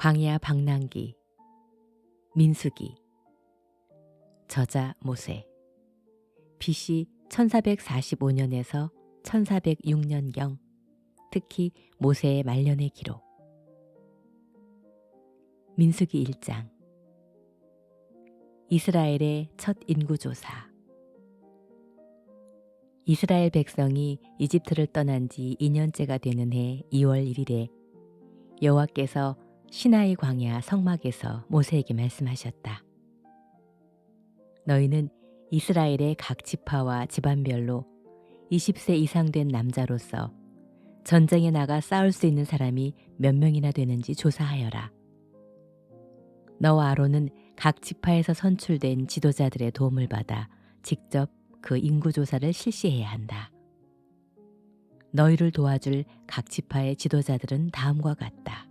광야 방랑기 민수기 저자 모세 BC 1445년에서 1406년경 특히 모세의 말년의 기록 민수기 1장 이스라엘의 첫 인구조사 이스라엘 백성이 이집트를 떠난 지 2년째가 되는 해 2월 1일에 여호와께서 시나이 광야 성막에서 모세에게 말씀하셨다. 너희는 이스라엘의 각 지파와 집안별로 20세 이상 된 남자로서 전쟁에 나가 싸울 수 있는 사람이 몇 명이나 되는지 조사하여라. 너와 아론은 각 지파에서 선출된 지도자들의 도움을 받아 직접 그 인구조사를 실시해야 한다. 너희를 도와줄 각 지파의 지도자들은 다음과 같다.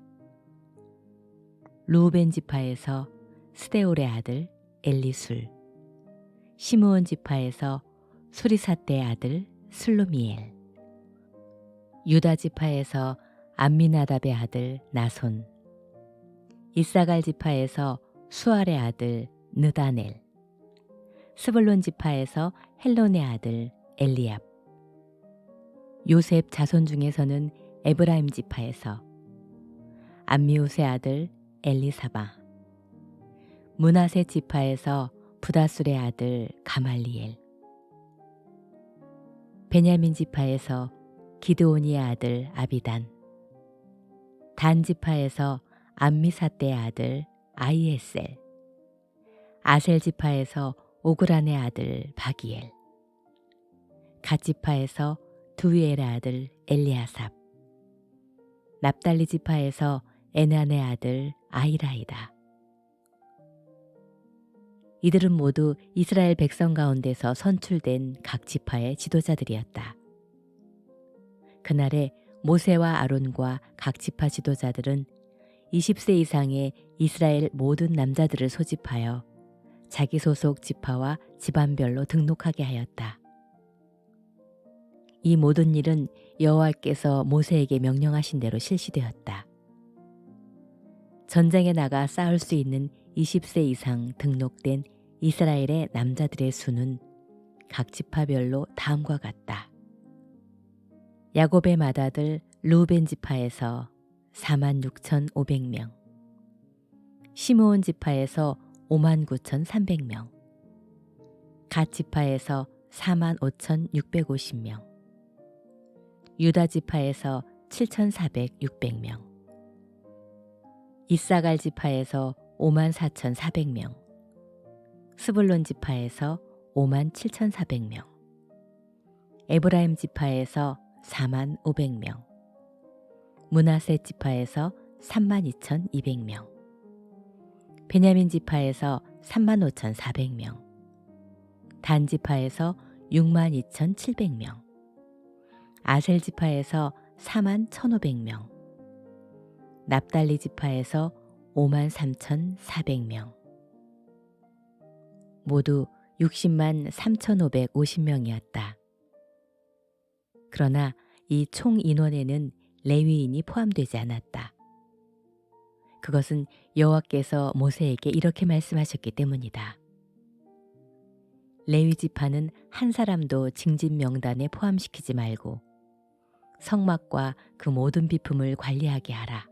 르우벤 지파에서 스데올의 아들 엘리술, 시므온 지파에서 수리삿대의 아들 슬루미엘, 유다 지파에서 암미나답의 아들 나손, 이사갈 지파에서 수알의 아들 느다넬, 스불론 지파에서 헬론의 아들 엘리압, 요셉 자손 중에서는 에브라임 지파에서 암미우스의 아들 엘리사바, 므낫세 지파에서 부다술의 아들 가말리엘, 베냐민 지파에서 기드온이의 아들 아비단, 단 지파에서 암미삿대의 아들 아이에셀, 아셀 지파에서 오그란의 아들 바기엘, 갓 지파에서 두위엘의 아들 엘리아삽, 납달리 지파에서 에난의 아들 아히라이다. 이들은 모두 이스라엘 백성 가운데서 선출된 각 지파의 지도자들이었다. 그날에 모세와 아론과 각 지파 지도자들은 20세 이상의 이스라엘 모든 남자들을 소집하여 자기 소속 지파와 집안별로 등록하게 하였다. 이 모든 일은 여호와께서 모세에게 명령하신 대로 실시되었다. 전쟁에 나가 싸울 수 있는 20세 이상 등록된 이스라엘의 남자들의 수는 각 지파별로 다음과 같다. 야곱의 맏아들 르우벤 지파에서 46,500명, 시므온 지파에서 59,300명, 갓 지파에서 45,650명, 유다 지파에서 7,400명, 이사갈 지파에서 54,400명, 스불론 지파에서 57,400명, 에브라임 지파에서 45,000명, 므낫세 지파에서 32,200명, 베냐민 지파에서 35,400명, 단 지파에서 62,700명, 아셀 지파에서 41,500명, 납달리 지파에서 53,400명, 모두 603,550명이었다. 그러나 이 총 인원에는 레위인이 포함되지 않았다. 그것은 여호와께서 모세에게 이렇게 말씀하셨기 때문이다. 레위 지파는 한 사람도 징집 명단에 포함시키지 말고 성막과 그 모든 비품을 관리하게 하라.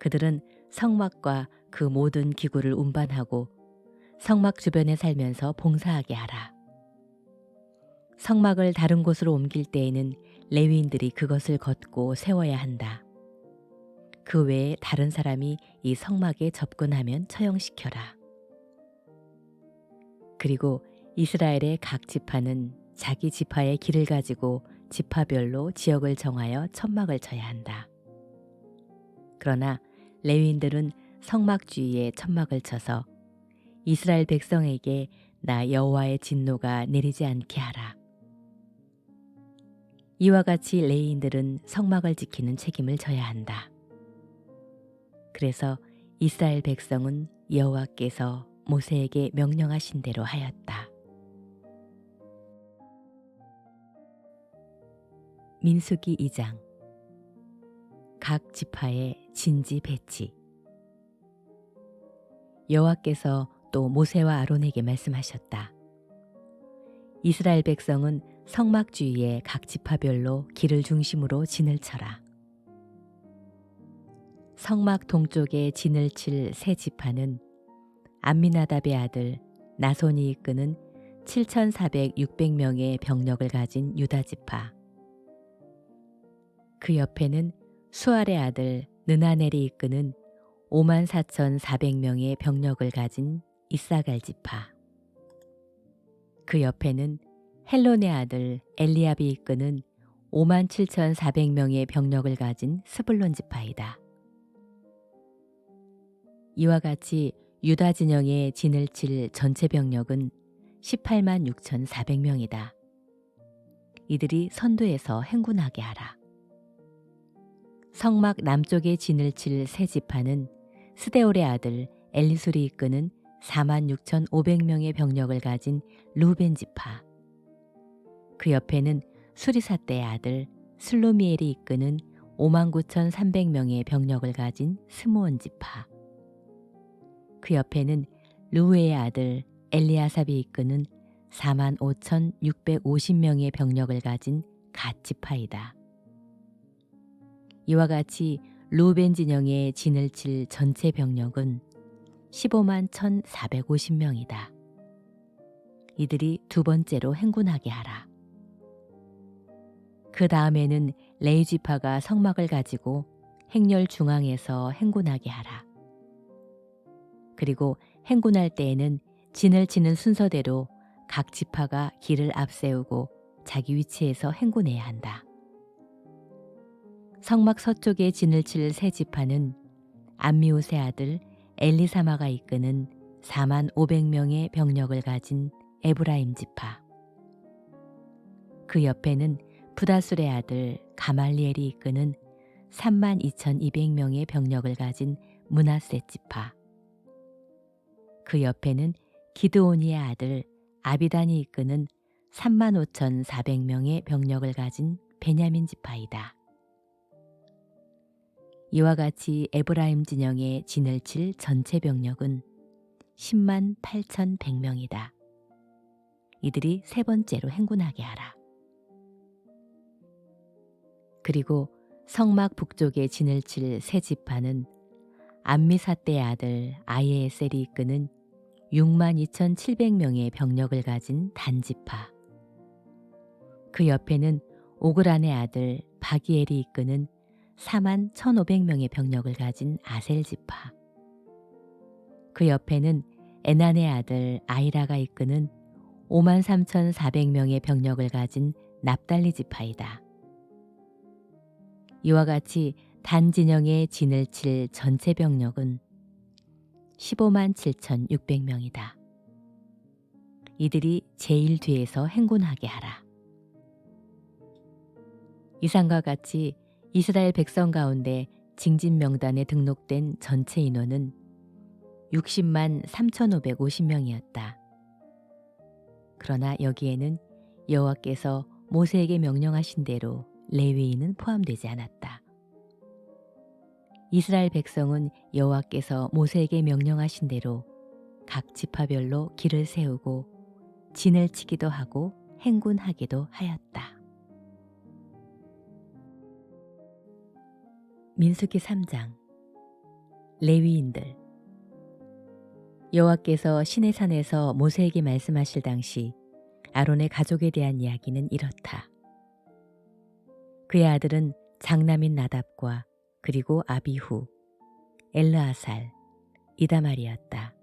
그들은 성막과 그 모든 기구를 운반하고 성막 주변에 살면서 봉사하게 하라. 성막을 다른 곳으로 옮길 때에는 레위인들이 그것을 걷고 세워야 한다. 그 외에 다른 사람이 이 성막에 접근하면 처형시켜라. 그리고 이스라엘의 각 지파는 자기 지파의 길을 가지고 지파별로 지역을 정하여 천막을 쳐야 한다. 그러나 레위인들은 성막 주위에 천막을 쳐서 이스라엘 백성에게 나 여호와의 진노가 내리지 않게 하라. 이와 같이 레위인들은 성막을 지키는 책임을 져야 한다. 그래서 이스라엘 백성은 여호와께서 모세에게 명령하신 대로 하였다. 민수기 2장 각 지파의 진지 배치. 여호와께서 또 모세와 아론에게 말씀하셨다. 이스라엘 백성은 성막 주위에 각 지파별로 길을 중심으로 진을 쳐라. 성막 동쪽에 진을 칠 세 지파는 암미나답의 아들 나손이 이끄는 7,400-600명의 병력을 가진 유다 지파. 그 옆에는 수알의 아들 느나넬이 이끄는 54,400명의 병력을 가진 이사갈 지파. 그 옆에는 헬론의 아들 엘리압이 이끄는 57,400명의 병력을 가진 스불론 지파이다. 이와 같이 유다 진영의 진을 칠 전체 병력은 186,400명이다. 이들이 선두에서 행군하게 하라. 성막 남쪽에 진을 칠 세 지파는 스데올의 아들 엘리술이 이끄는 46,500명의 병력을 가진 루벤 지파. 그 옆에는 수리사떼의 아들 슬로미엘이 이끄는 59,300명의 병력을 가진 스므온 지파. 그 옆에는 르우의 아들 엘리아삽이 이끄는 45,650명의 병력을 가진 갓 지파이다. 이와 같이 루벤 진영의 진을 칠 전체 병력은 151,450명이다. 이들이 두 번째로 행군하게 하라. 그 다음에는 레위 지파가 성막을 가지고 행렬 중앙에서 행군하게 하라. 그리고 행군할 때에는 진을 치는 순서대로 각 지파가 길을 앞세우고 자기 위치에서 행군해야 한다. 성막 서쪽에 진을 칠 세 지파는 암미우스의 아들 엘리사마가 이끄는 45,500명의 병력을 가진 에브라임 지파. 그 옆에는 부다술의 아들 가말리엘이 이끄는 32,200명의 병력을 가진 므낫세 지파. 그 옆에는 기드오니의 아들 아비단이 이끄는 35,400명의 병력을 가진 베냐민 지파이다. 이와 같이 에브라임 진영의 진을 칠 전체 병력은 108,100명이다. 이들이 세 번째로 행군하게 하라. 그리고 성막 북쪽에 진을 칠 세 지파는 암미사떼의 아들 아이에셀이 이끄는 62,700명의 병력을 가진 단지파. 그 옆에는 오그란의 아들 바기엘이 이끄는 41,500명의 병력을 가진 아셀 지파. 그 옆에는 에난의 아들 아이라가 이끄는 53,400명의 병력을 가진 납달리 지파이다. 이와 같이 단 진영의 진을 칠 전체 병력은 157,600명이다. 이들이 제일 뒤에서 행군하게 하라. 이상과 같이 이스라엘 백성 가운데 징진 명단에 등록된 전체 인원은 60만 3,550명이었다. 그러나 여기에는 여호와께서 모세에게 명령하신 대로 레위인은 포함되지 않았다. 이스라엘 백성은 여호와께서 모세에게 명령하신 대로 각 지파별로 길을 세우고 진을 치기도 하고 행군하기도 하였다. 민수기 3장. 레위인들. 여호와께서 시내산에서 모세에게 말씀하실 당시 아론의 가족에 대한 이야기는 이렇다. 그의 아들은 장남인 나답과 그리고 아비후, 엘르아살, 이다말이었다.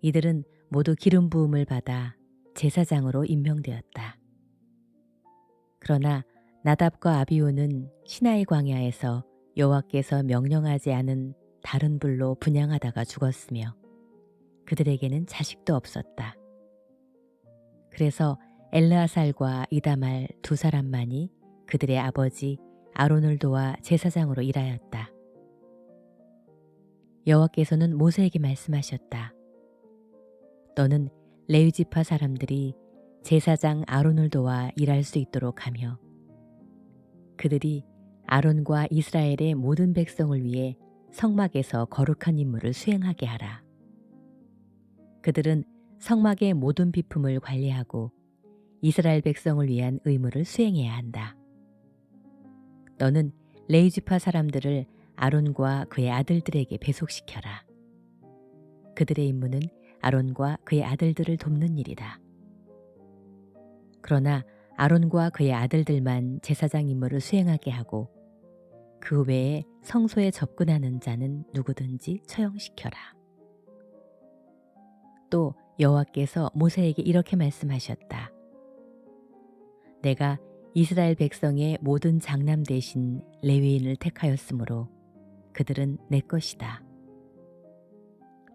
이들은 모두 기름 부음을 받아 제사장으로 임명되었다. 그러나 나답과 아비후는 시나이 광야에서 여호와께서 명령하지 않은 다른 불로 분향하다가 죽었으며 그들에게는 자식도 없었다. 그래서 엘르아살과 이다말 두 사람만이 그들의 아버지 아론을 도와 제사장으로 일하였다. 여호와께서는 모세에게 말씀하셨다. 너는 레위 지파 사람들이 제사장 아론을 도와 일할 수 있도록 하며 그들이 아론과 이스라엘의 모든 백성을 위해 성막에서 거룩한 임무를 수행하게 하라. 그들은 성막의 모든 비품을 관리하고 이스라엘 백성을 위한 의무를 수행해야 한다. 너는 레위 지파 사람들을 아론과 그의 아들들에게 배속시켜라. 그들의 임무는 아론과 그의 아들들을 돕는 일이다. 그러나 아론과 그의 아들들만 제사장 임무를 수행하게 하고 그 외에 성소에 접근하는 자는 누구든지 처형시켜라. 또 여호와께서 모세에게 이렇게 말씀하셨다. 내가 이스라엘 백성의 모든 장남 대신 레위인을 택하였으므로 그들은 내 것이다.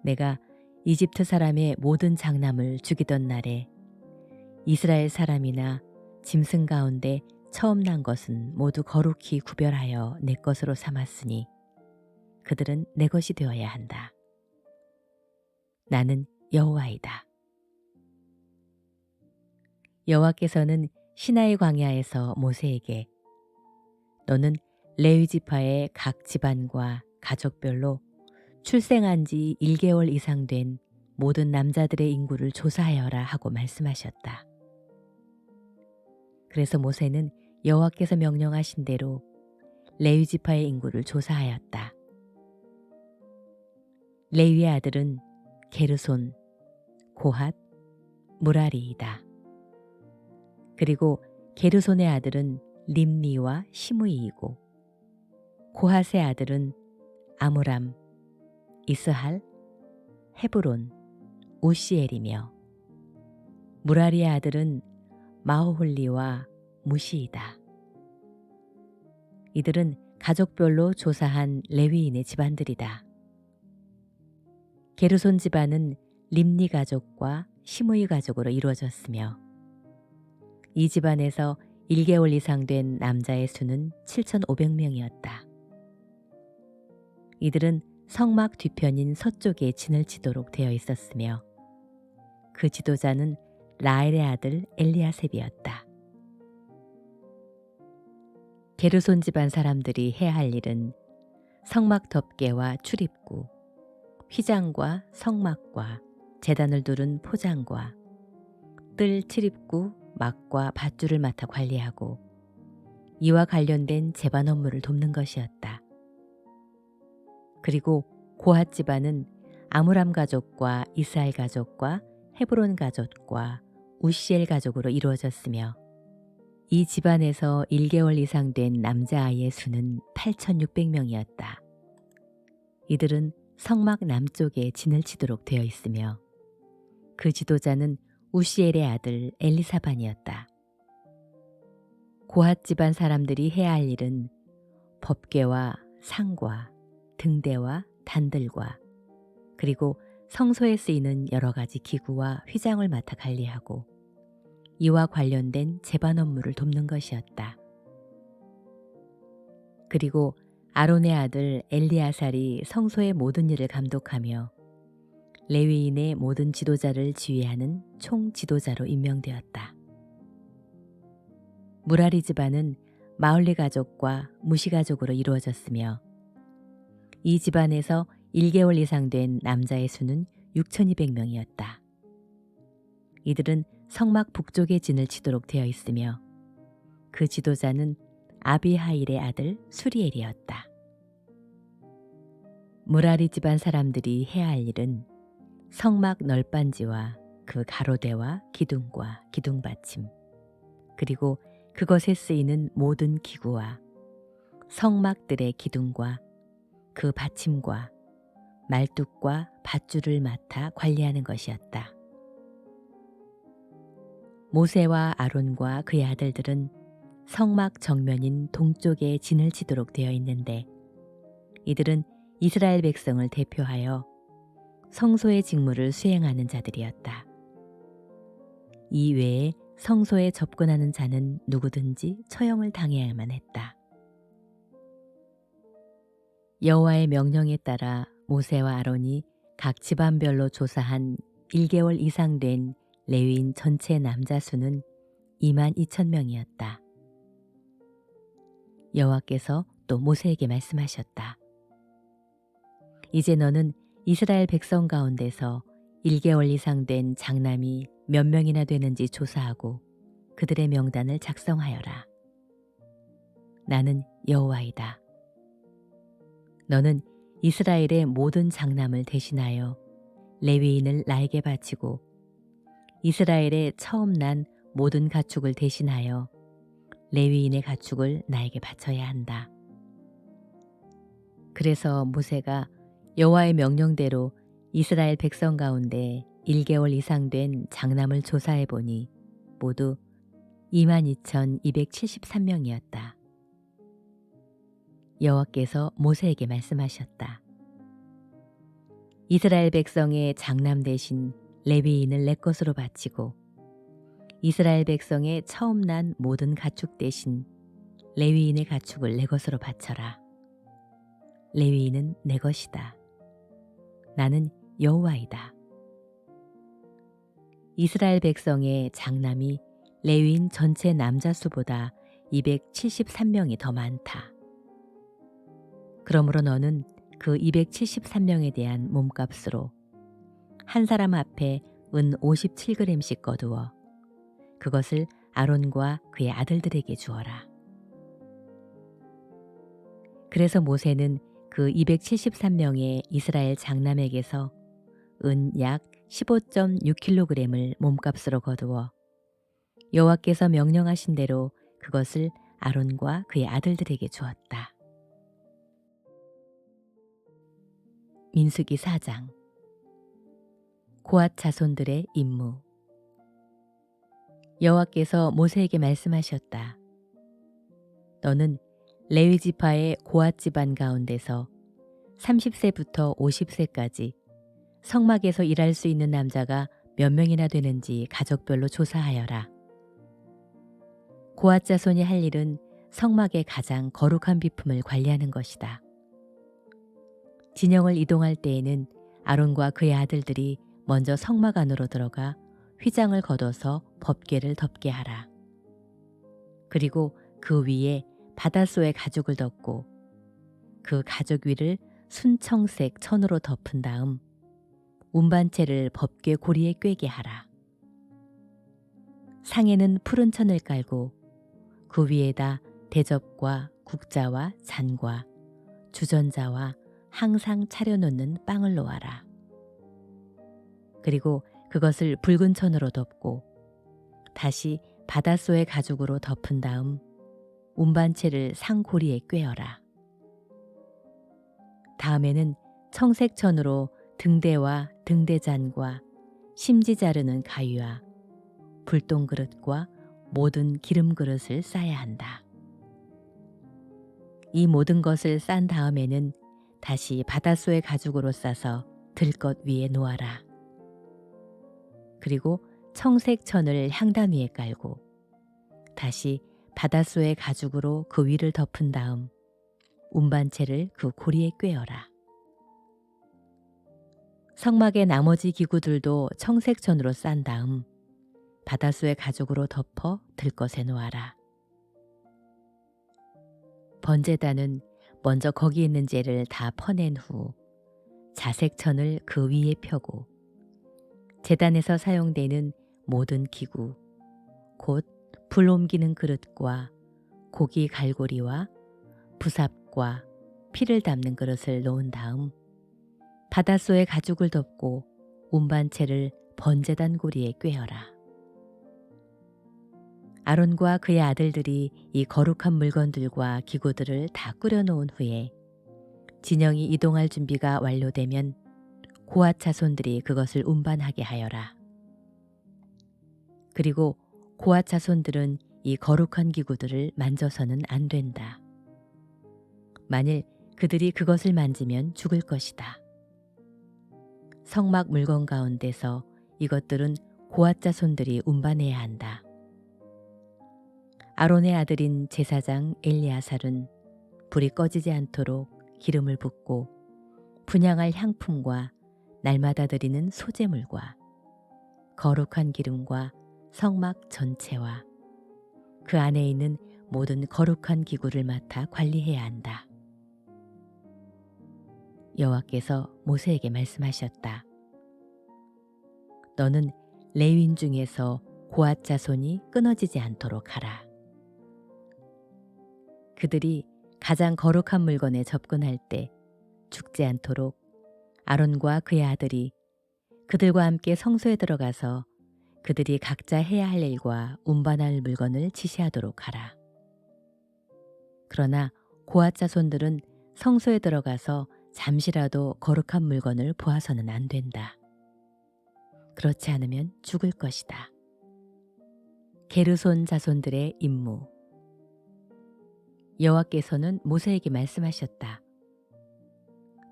내가 이집트 사람의 모든 장남을 죽이던 날에 이스라엘 사람이나 짐승 가운데 처음 난 것은 모두 거룩히 구별하여 내 것으로 삼았으니 그들은 내 것이 되어야 한다. 나는 여호와이다. 여호와께서는 시나이 광야에서 모세에게 너는 레위 지파의 각 집안과 가족별로 출생한 지 1개월 이상 된 모든 남자들의 인구를 조사하여라 하고 말씀하셨다. 그래서 모세는 여호와께서 명령하신 대로 레위 지파의 인구를 조사하였다. 레위의 아들은 게르손, 고핫, 무라리이다. 그리고 게르손의 아들은 림니와 시므이이고 고핫의 아들은 아므람, 이스할, 헤브론, 우시엘이며 무라리의 아들은 마호홀리와 무시이다. 이들은 가족별로 조사한 레위인의 집안들이다. 게르손 집안은 림니 가족과 시므이 가족으로 이루어졌으며 이 집안에서 1개월 이상 된 남자의 수는 7,500명이었다. 이들은 성막 뒤편인 서쪽에 진을 치도록 되어 있었으며 그 지도자는 라엘의 아들 엘리야셉이었다. 게르손 집안 사람들이 해야 할 일은 성막 덮개와 출입구, 휘장과 성막과 제단을 두른 포장과 뜰 출입구, 막과 밧줄을 맡아 관리하고 이와 관련된 제반 업무를 돕는 것이었다. 그리고 고핫 집안은 아므람 가족과 이스할 가족과 헤브론 가족과 우시엘 가족으로 이루어졌으며 이 집안에서 1개월 이상 된 남자아이의 수는 8,600명이었다. 이들은 성막 남쪽에 진을 치도록 되어 있으며 그 지도자는 우시엘의 아들 엘리사반이었다. 고핫 집안 사람들이 해야 할 일은 법궤와 상과 등대와 단들과 그리고 성소에 쓰이는 여러 가지 기구와 휘장을 맡아 관리하고 이와 관련된 제반 업무를 돕는 것이었다. 그리고 아론의 아들 엘리아살이 성소의 모든 일을 감독하며 레위인의 모든 지도자를 지휘하는 총 지도자로 임명되었다. 무라리 집안은 마흘리 가족과 무시 가족으로 이루어졌으며 이 집안에서 1개월 이상 된 남자의 수는 6,200명이었다. 이들은 성막 북쪽에 진을 치도록 되어 있으며 그 지도자는 아비하일의 아들 수리엘이었다. 무라리 집안 사람들이 해야 할 일은 성막 널빤지와 그 가로대와 기둥과 기둥받침 그리고 그것에 쓰이는 모든 기구와 성막들의 기둥과 그 받침과 말뚝과 밧줄을 맡아 관리하는 것이었다. 모세와 아론과 그의 아들들은 성막 정면인 동쪽에 진을 치도록 되어 있는데 이들은 이스라엘 백성을 대표하여 성소의 직무를 수행하는 자들이었다. 이 외에 성소에 접근하는 자는 누구든지 처형을 당해야만 했다. 여호와의 명령에 따라 모세와 아론이 각 집안별로 조사한 1개월 이상 된 레위인 전체 남자 수는 22,000명이었다. 여호와께서 또 모세에게 말씀하셨다. 이제 너는 이스라엘 백성 가운데서 1개월 이상 된 장남이 몇 명이나 되는지 조사하고 그들의 명단을 작성하여라. 나는 여호와이다. 너는 이스라엘의 모든 장남을 대신하여 레위인을 나에게 바치고 이스라엘의 처음 난 모든 가축을 대신하여 레위인의 가축을 나에게 바쳐야 한다. 그래서 모세가 여호와의 명령대로 이스라엘 백성 가운데 1개월 이상 된 장남을 조사해 보니 모두 22,273명이었다. 여호와께서 모세에게 말씀하셨다. 이스라엘 백성의 장남 대신 레위인을 내 것으로 바치고 이스라엘 백성의 처음 난 모든 가축 대신 레위인의 가축을 내 것으로 바쳐라. 레위인은 내 것이다. 나는 여호와이다. 이스라엘 백성의 장남이 레위인 전체 남자 수보다 273명이 더 많다. 그러므로 너는 그 273명에 대한 몸값으로 한 사람 앞에 은 57g씩 거두어 그것을 아론과 그의 아들들에게 주어라. 그래서 모세는 그 273명의 이스라엘 장남에게서 은 약 15.6kg을 몸값으로 거두어 여호와께서 명령하신 대로 그것을 아론과 그의 아들들에게 주었다. 민수기 4장. 고앗 자손들의 임무. 여호와께서 모세에게 말씀하셨다. 너는 레위 지파의 고앗 집안 가운데서 30세부터 50세까지 성막에서 일할 수 있는 남자가 몇 명이나 되는지 가족별로 조사하여라. 고앗 자손이 할 일은 성막의 가장 거룩한 비품을 관리하는 것이다. 진영을 이동할 때에는 아론과 그의 아들들이 먼저 성막 안으로 들어가 휘장을 걷어서 법궤를 덮게 하라. 그리고 그 위에 바닷소의 가죽을 덮고 그 가죽 위를 순청색 천으로 덮은 다음 운반체를 법궤 고리에 꿰게 하라. 상에는 푸른 천을 깔고 그 위에다 대접과 국자와 잔과 주전자와 항상 차려놓는 빵을 놓아라. 그리고 그것을 붉은 천으로 덮고 다시 바닷소의 가죽으로 덮은 다음 운반체를 상고리에 꿰어라. 다음에는 청색천으로 등대와 등대잔과 심지 자르는 가위와 불똥그릇과 모든 기름 그릇을 싸야 한다. 이 모든 것을 싼 다음에는 다시 바닷소의 가죽으로 싸서 들것 위에 놓아라. 그리고 청색천을 향단 위에 깔고 다시 바닷소의 가죽으로 그 위를 덮은 다음 운반체를 그 고리에 꿰어라. 성막의 나머지 기구들도 청색천으로 싼 다음 바닷소의 가죽으로 덮어 들것에 놓아라. 번제단은 먼저 거기 있는 재를 다 퍼낸 후 자색천을 그 위에 펴고 제단에서 사용되는 모든 기구, 곧 불 옮기는 그릇과 고기 갈고리와 부삽과 피를 담는 그릇을 놓은 다음 바닷소의 가죽을 덮고 운반체를 번제단 고리에 꿰어라. 아론과 그의 아들들이 이 거룩한 물건들과 기구들을 다 꾸려놓은 후에 진영이 이동할 준비가 완료되면 고앗 자손들이 그것을 운반하게 하여라. 그리고 고앗 자손들은 이 거룩한 기구들을 만져서는 안 된다. 만일 그들이 그것을 만지면 죽을 것이다. 성막 물건 가운데서 이것들은 고앗 자손들이 운반해야 한다. 아론의 아들인 제사장 엘리아살은 불이 꺼지지 않도록 기름을 붓고 분향할 향품과 날마다 드리는 소제물과 거룩한 기름과 성막 전체와 그 안에 있는 모든 거룩한 기구를 맡아 관리해야 한다. 여호와께서 모세에게 말씀하셨다. 너는 레위인 중에서 고앗 자손이 끊어지지 않도록 하라. 그들이 가장 거룩한 물건에 접근할 때 죽지 않도록 아론과 그의 아들이 그들과 함께 성소에 들어가서 그들이 각자 해야 할 일과 운반할 물건을 지시하도록 하라. 그러나 고앗 자손들은 성소에 들어가서 잠시라도 거룩한 물건을 보아서는 안 된다. 그렇지 않으면 죽을 것이다. 게르손 자손들의 임무. 여호와께서는 모세에게 말씀하셨다.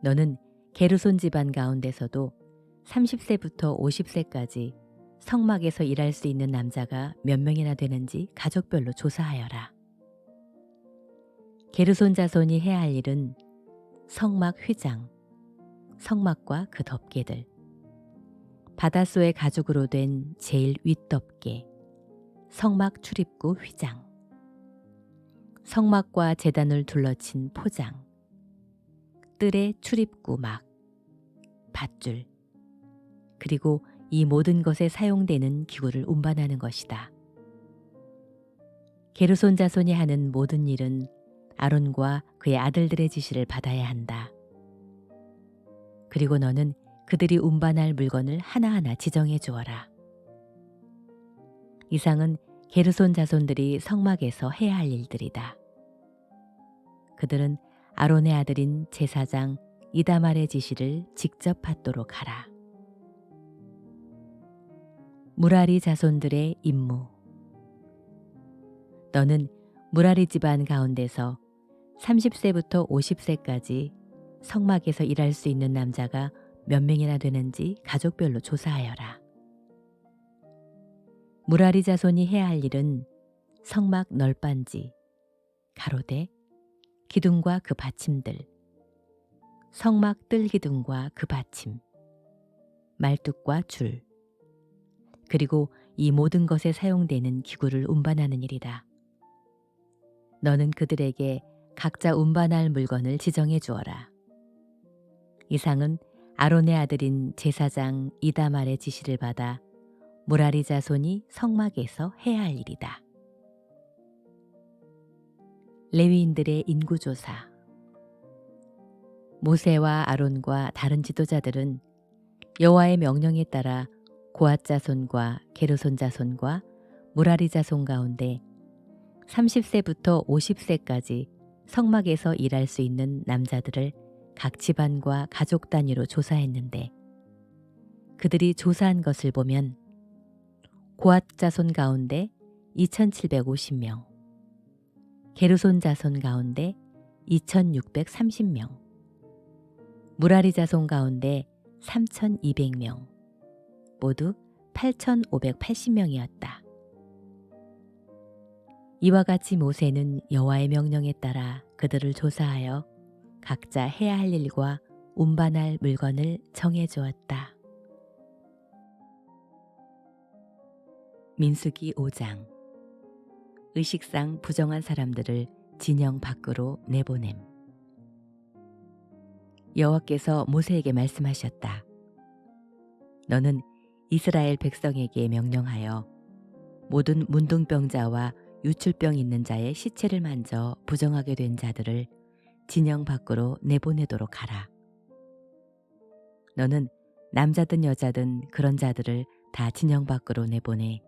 너는 게르손 집안 가운데서도 30세부터 50세까지 성막에서 일할 수 있는 남자가 몇 명이나 되는지 가족별로 조사하여라. 게르손 자손이 해야 할 일은 성막 휘장, 성막과 그 덮개들, 바닷소의 가죽으로 된 제일 윗덮개, 성막 출입구 휘장, 성막과 제단을 둘러친 포장, 뜰의 출입구 막, 밧줄, 그리고 이 모든 것에 사용되는 기구를 운반하는 것이다. 게르손 자손이 하는 모든 일은 아론과 그의 아들들의 지시를 받아야 한다. 그리고 너는 그들이 운반할 물건을 하나하나 지정해 주어라. 이상은 게르손 자손들이 성막에서 해야 할 일들이다. 그들은 아론의 아들인 제사장 이다말의 지시를 직접 받도록 하라. 무라리 자손들의 임무. 너는 무라리 집안 가운데서 30세부터 50세까지 성막에서 일할 수 있는 남자가 몇 명이나 되는지 가족별로 조사하여라. 무라리 자손이 해야 할 일은 성막 널빤지, 가로대, 기둥과 그 받침들, 성막 뜰 기둥과 그 받침, 말뚝과 줄, 그리고 이 모든 것에 사용되는 기구를 운반하는 일이다. 너는 그들에게 각자 운반할 물건을 지정해 주어라. 이상은 아론의 아들인 제사장 이다말의 지시를 받아 무라리 자손이 성막에서 해야 할 일이다. 레위인들의 인구조사. 모세와 아론과 다른 지도자들은 여호와의 명령에 따라 고앗 자손과 게르손 자손과 무라리 자손 가운데 30세부터 50세까지 성막에서 일할 수 있는 남자들을 각 집안과 가족 단위로 조사했는데 그들이 조사한 것을 보면 고앗 자손 가운데 2750명, 게르손 자손 가운데 2630명, 무라리 자손 가운데 3200명, 모두 8580명이었다. 이와 같이 모세는 여호와의 명령에 따라 그들을 조사하여 각자 해야 할 일과 운반할 물건을 정해 주었다. 민수기 5장. 의식상 부정한 사람들을 진영 밖으로 내보냄. 여호와께서 모세에게 말씀하셨다. 너는 이스라엘 백성에게 명령하여 모든 문둥병자와 유출병 있는 자의 시체를 만져 부정하게 된 자들을 진영 밖으로 내보내도록 하라. 너는 남자든 여자든 그런 자들을 다 진영 밖으로 내보내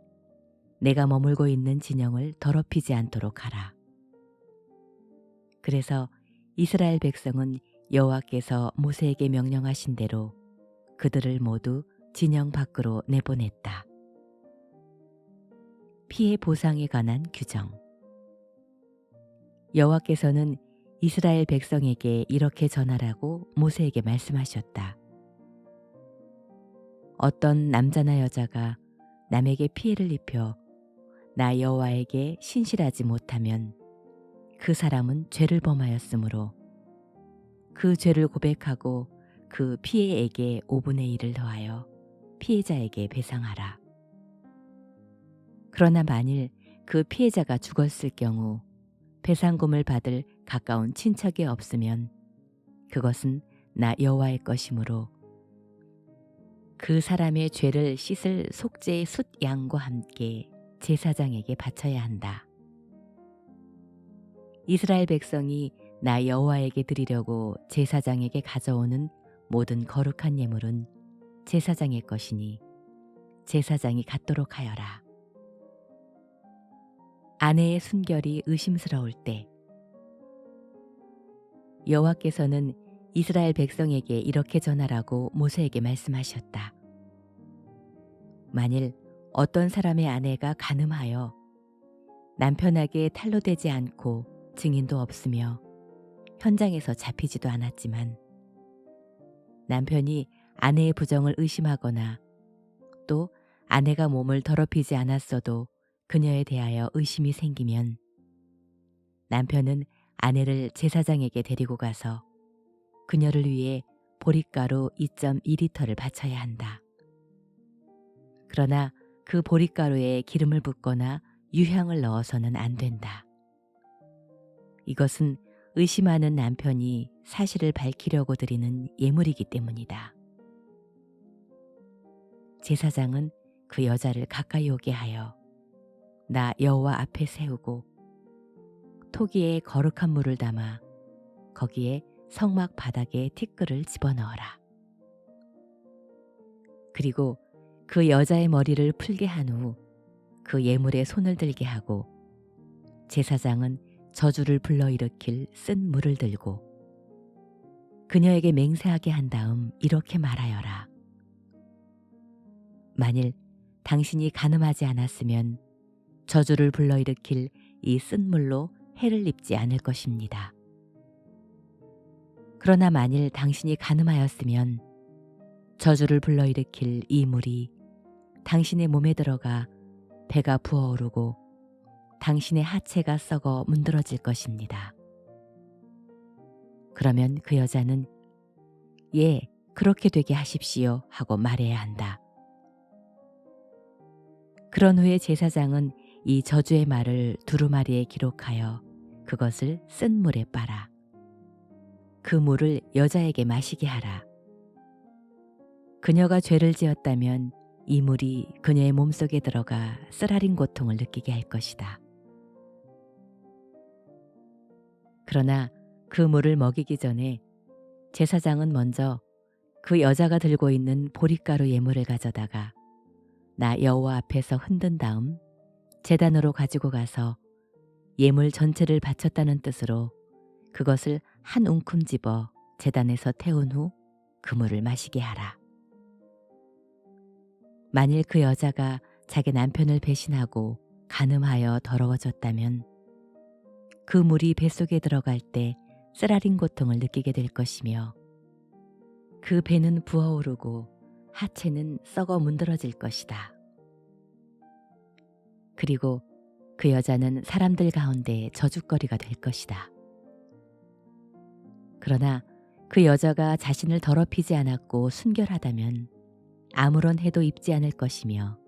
내가 머물고 있는 진영을 더럽히지 않도록 하라. 그래서 이스라엘 백성은 여호와께서 모세에게 명령하신 대로 그들을 모두 진영 밖으로 내보냈다. 피해 보상에 관한 규정. 여호와께서는 이스라엘 백성에게 이렇게 전하라고 모세에게 말씀하셨다. 어떤 남자나 여자가 남에게 피해를 입혀 나 여호와에게 신실하지 못하면 그 사람은 죄를 범하였으므로 그 죄를 고백하고 그 피해액의 5분의 1을 더하여 피해자에게 배상하라. 그러나 만일 그 피해자가 죽었을 경우 배상금을 받을 가까운 친척이 없으면 그것은 나 여호와의 것이므로 그 사람의 죄를 씻을 속죄의 숫 양과 함께 제사장에게 바쳐야 한다. 이스라엘 백성이 나 여호와에게 드리려고 제사장에게 가져오는 모든 거룩한 예물은 제사장의 것이니 제사장이 갖도록 하여라. 아내의 순결이 의심스러울 때 여호와께서는 이스라엘 백성에게 이렇게 전하라고 모세에게 말씀하셨다. 만일 어떤 사람의 아내가 간음하여 남편에게 탄로되지 않고 증인도 없으며 현장에서 잡히지도 않았지만 남편이 아내의 부정을 의심하거나 또 아내가 몸을 더럽히지 않았어도 그녀에 대하여 의심이 생기면 남편은 아내를 제사장에게 데리고 가서 그녀를 위해 보릿가루 2.2리터를 바쳐야 한다. 그러나 그 보릿가루에 기름을 붓거나 유향을 넣어서는 안 된다. 이것은 의심하는 남편이 사실을 밝히려고 드리는 예물이기 때문이다. 제사장은 그 여자를 가까이 오게 하여 나 여호와 앞에 세우고 토기에 거룩한 물을 담아 거기에 성막 바닥에 티끌을 집어넣어라. 그리고 그 여자의 머리를 풀게 한 후 그 예물에 손을 들게 하고 제사장은 저주를 불러일으킬 쓴 물을 들고 그녀에게 맹세하게 한 다음 이렇게 말하여라. 만일 당신이 간음하지 않았으면 저주를 불러일으킬 이 쓴 물로 해를 입지 않을 것입니다. 그러나 만일 당신이 간음하였으면 저주를 불러일으킬 이 물이 당신의 몸에 들어가 배가 부어오르고 당신의 하체가 썩어 문드러질 것입니다. 그러면 그 여자는 예, 그렇게 되게 하십시오 하고 말해야 한다. 그런 후에 제사장은 이 저주의 말을 두루마리에 기록하여 그것을 쓴 물에 빨아 그 물을 여자에게 마시게 하라. 그녀가 죄를 지었다면 이 물이 그녀의 몸속에 들어가 쓰라린 고통을 느끼게 할 것이다. 그러나 그 물을 먹이기 전에 제사장은 먼저 그 여자가 들고 있는 보릿가루 예물을 가져다가 나 여호와 앞에서 흔든 다음 제단으로 가지고 가서 예물 전체를 바쳤다는 뜻으로 그것을 한 움큼 집어 제단에서 태운 후 그 물을 마시게 하라. 만일 그 여자가 자기 남편을 배신하고 간음하여 더러워졌다면 그 물이 뱃속에 들어갈 때 쓰라린 고통을 느끼게 될 것이며 그 배는 부어오르고 하체는 썩어 문드러질 것이다. 그리고 그 여자는 사람들 가운데 저주거리가 될 것이다. 그러나 그 여자가 자신을 더럽히지 않았고 순결하다면 아무런 해도 입지 않을 것이며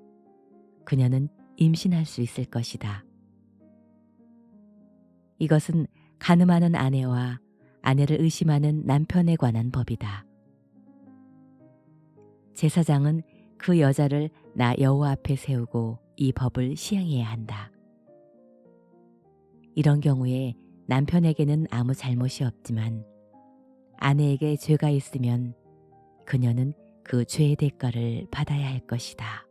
그녀는 임신할 수 있을 것이다. 이것은 간음하는 아내와 아내를 의심하는 남편에 관한 법이다. 제사장은 그 여자를 나 여호와 앞에 세우고 이 법을 시행해야 한다. 이런 경우에 남편에게는 아무 잘못이 없지만 아내에게 죄가 있으면 그녀는 그 죄의 대가를 받아야 할 것이다.